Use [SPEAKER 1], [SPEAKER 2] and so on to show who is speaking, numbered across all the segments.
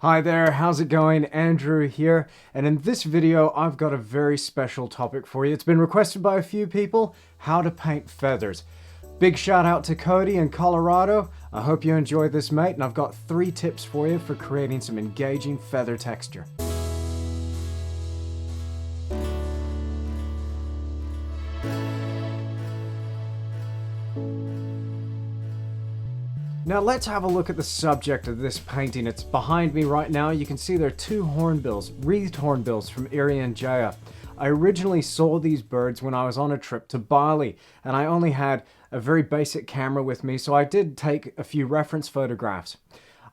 [SPEAKER 1] Hi there, how's it going? Andrew here, and in this video I've got a very special topic for you. It's been requested by a few people, how to paint feathers. Big shout out to Cody in Colorado. I hope you enjoyed this, mate, and I've got 3 tips for you for creating some engaging feather texture. Now let's have a look at the subject of this painting. It's behind me right now. You can see there are 2 hornbills, wreathed hornbills from Irian Jaya. I originally saw these birds when I was on a trip to Bali, and I only had a very basic camera with me, so I did take a few reference photographs.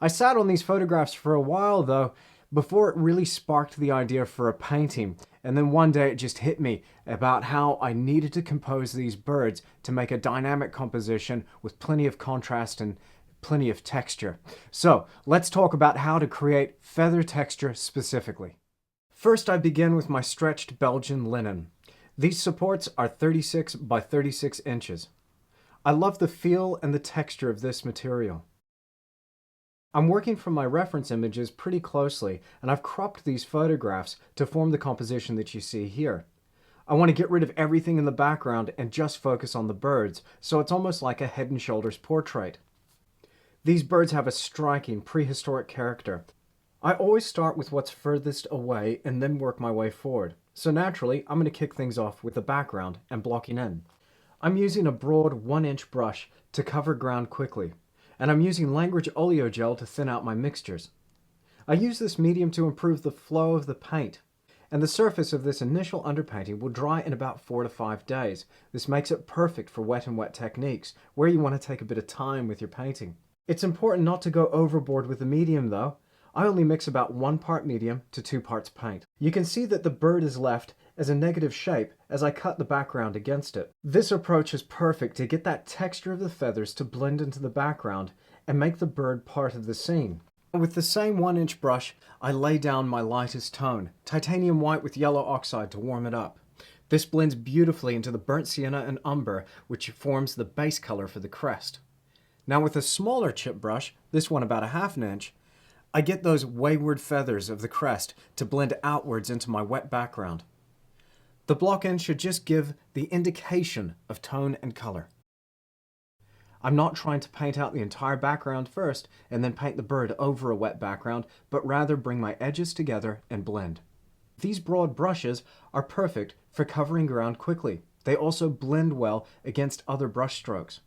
[SPEAKER 1] I sat on these photographs for a while though, before it really sparked the idea for a painting. And then one day it just hit me about how I needed to compose these birds to make a dynamic composition with plenty of contrast and plenty of texture. So let's talk about how to create feather texture specifically. First, I begin with my stretched Belgian linen. These supports are 36 by 36 inches. I love the feel and the texture of this material. I'm working from my reference images pretty closely, and I've cropped these photographs to form the composition that you see here. I want to get rid of everything in the background and just focus on the birds, so it's almost like a head and shoulders portrait. These birds have a striking prehistoric character. I always start with what's furthest away and then work my way forward. So naturally, I'm going to kick things off with the background and blocking in. I'm using a broad 1-inch brush to cover ground quickly, and I'm using language oleo gel to thin out my mixtures. I use this medium to improve the flow of the paint, and the surface of this initial underpainting will dry in about 4 to 5 days. This makes it perfect for wet and wet techniques, where you want to take a bit of time with your painting. It's important not to go overboard with the medium though. I only mix about 1 part medium to 2 parts paint. You can see that the bird is left as a negative shape as I cut the background against it. This approach is perfect to get that texture of the feathers to blend into the background and make the bird part of the scene. With the same 1-inch brush, I lay down my lightest tone, titanium white with yellow oxide to warm it up. This blends beautifully into the burnt sienna and umber, which forms the base color for the crest. Now with a smaller chip brush, this one about 1/2 inch, I get those wayward feathers of the crest to blend outwards into my wet background. The block end should just give the indication of tone and color. I'm not trying to paint out the entire background first and then paint the bird over a wet background, but rather bring my edges together and blend. These broad brushes are perfect for covering ground quickly. They also blend well against other brush strokes.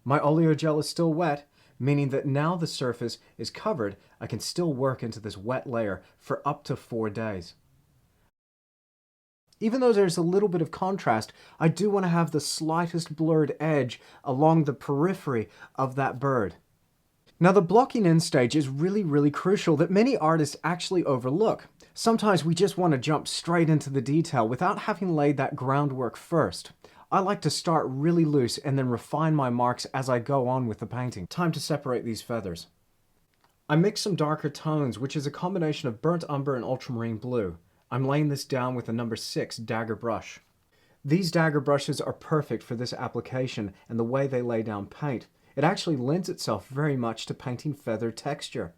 [SPEAKER 1] My oleo gel is still wet, meaning that now the surface is covered, I can still work into this wet layer for up to 4 days. Even though there's a little bit of contrast, I do want to have the slightest blurred edge along the periphery of that bird. Now the blocking in stage is really crucial that many artists actually overlook. Sometimes we just want to jump straight into the detail without having laid that groundwork first. I like to start really loose and then refine my marks as I go on with the painting. Time to separate these feathers. I mix some darker tones, which is a combination of burnt umber and ultramarine blue. I'm laying this down with a number 6 dagger brush. These dagger brushes are perfect for this application and the way they lay down paint. It actually lends itself very much to painting feather texture.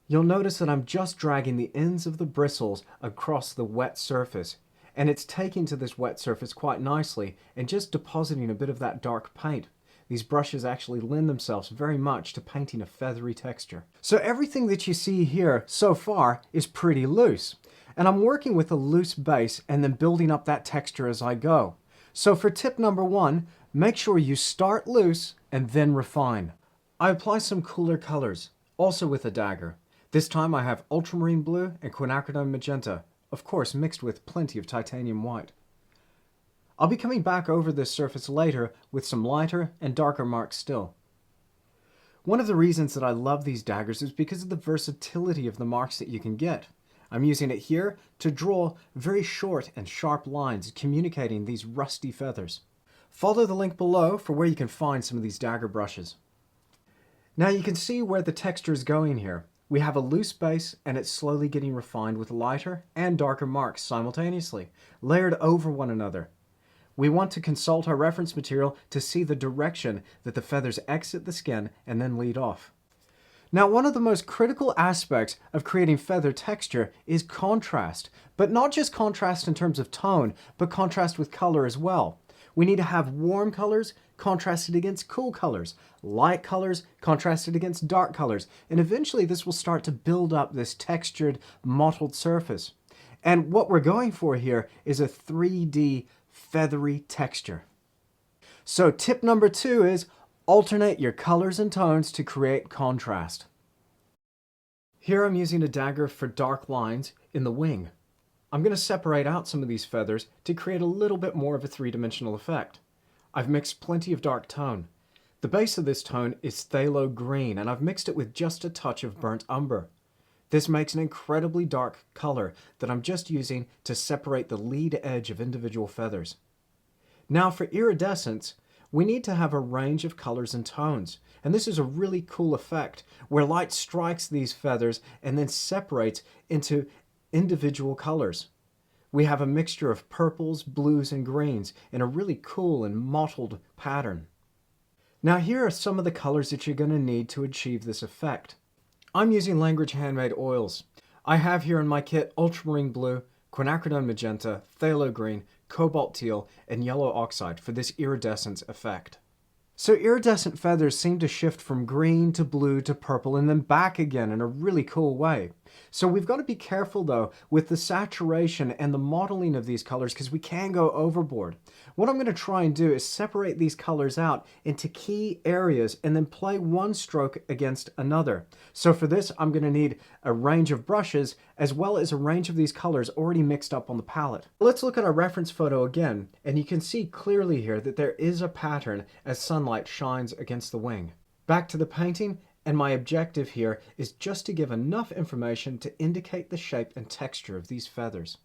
[SPEAKER 1] You'll notice that I'm just dragging the ends of the bristles across the wet surface, and it's taking to this wet surface quite nicely and just depositing a bit of that dark paint. These brushes actually lend themselves very much to painting a feathery texture. So everything that you see here so far is pretty loose. And I'm working with a loose base and then building up that texture as I go. So for tip number 1, make sure you start loose and then refine. I apply some cooler colors, also with a dagger. This time I have ultramarine blue and quinacridone magenta, of course mixed with plenty of titanium white. I'll be coming back over this surface later with some lighter and darker marks still. One of the reasons that I love these daggers is because of the versatility of the marks that you can get. I'm using it here to draw very short and sharp lines communicating these rusty feathers. Follow the link below for where you can find some of these dagger brushes. Now you can see where the texture is going here. We have a loose base and it's slowly getting refined with lighter and darker marks simultaneously, layered over one another. We want to consult our reference material to see the direction that the feathers exit the skin and then lead off. Now, one of the most critical aspects of creating feather texture is contrast, but not just contrast in terms of tone, but contrast with color as well. We need to have warm colors contrasted against cool colors, light colors contrasted against dark colors, and eventually this will start to build up this textured, mottled surface. And what we're going for here is a 3D feathery texture. So tip number 2 is alternate your colors and tones to create contrast. Here I'm using a dagger for dark lines in the wing. I'm going to separate out some of these feathers to create a little bit more of a three-dimensional effect. I've mixed plenty of dark tone. The base of this tone is phthalo green, and I've mixed it with just a touch of burnt umber. This makes an incredibly dark color that I'm just using to separate the lead edge of individual feathers. Now for iridescence, we need to have a range of colors and tones. And this is a really cool effect where light strikes these feathers and then separates into individual colors. We have a mixture of purples, blues, and greens in a really cool and mottled pattern. Now here are some of the colors that you're going to need to achieve this effect. I'm using Language handmade oils. I have here in my kit ultramarine blue, quinacridone magenta, phthalo green, cobalt teal, and yellow oxide for this iridescence effect. So iridescent feathers seem to shift from green to blue to purple and then back again in a really cool way. So we've got to be careful though with the saturation and the modeling of these colors because we can go overboard. What I'm going to try and do is separate these colors out into key areas and then play one stroke against another. So for this I'm going to need a range of brushes as well as a range of these colors already mixed up on the palette. Let's look at our reference photo again, and you can see clearly here that there is a pattern as sunlight shines against the wing. Back to the painting, and my objective here is just to give enough information to indicate the shape and texture of these feathers.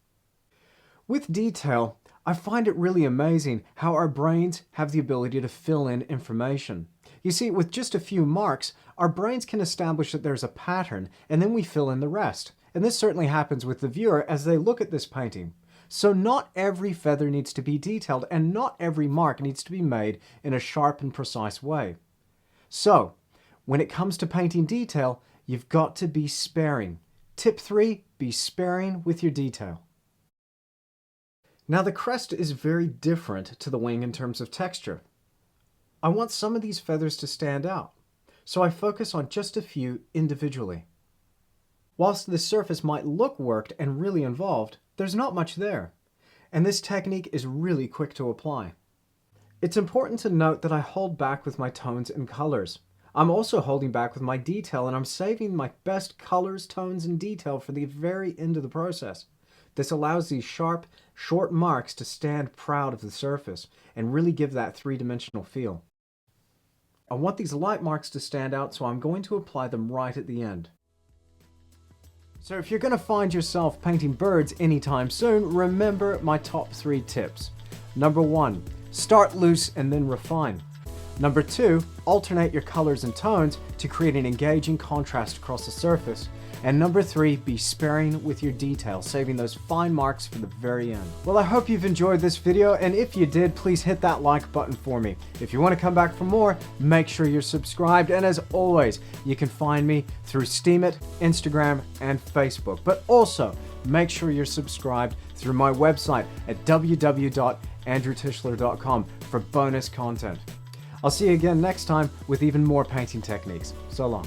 [SPEAKER 1] With detail, I find it really amazing how our brains have the ability to fill in information. You see, with just a few marks, our brains can establish that there's a pattern, and then we fill in the rest. And this certainly happens with the viewer as they look at this painting. So not every feather needs to be detailed, and not every mark needs to be made in a sharp and precise way. So, when it comes to painting detail, you've got to be sparing. Tip 3, be sparing with your detail. Now the crest is very different to the wing in terms of texture. I want some of these feathers to stand out, so I focus on just a few individually. Whilst this surface might look worked and really involved, there's not much there, and this technique is really quick to apply. It's important to note that I hold back with my tones and colors. I'm also holding back with my detail, and I'm saving my best colors, tones, and detail for the very end of the process. This allows these sharp, short marks to stand proud of the surface and really give that three-dimensional feel. I want these light marks to stand out, so I'm going to apply them right at the end. So if you're going to find yourself painting birds anytime soon, remember my top 3 tips. Number 1, start loose and then refine. Number 2, alternate your colors and tones to create an engaging contrast across the surface. And number 3, be sparing with your detail, saving those fine marks for the very end. Well, I hope you've enjoyed this video, and if you did, please hit that like button for me. If you want to come back for more, make sure you're subscribed, and as always, you can find me through Steemit, Instagram, and Facebook. But also, make sure you're subscribed through my website at www.andrewtischler.com for bonus content. I'll see you again next time with even more painting techniques. So long.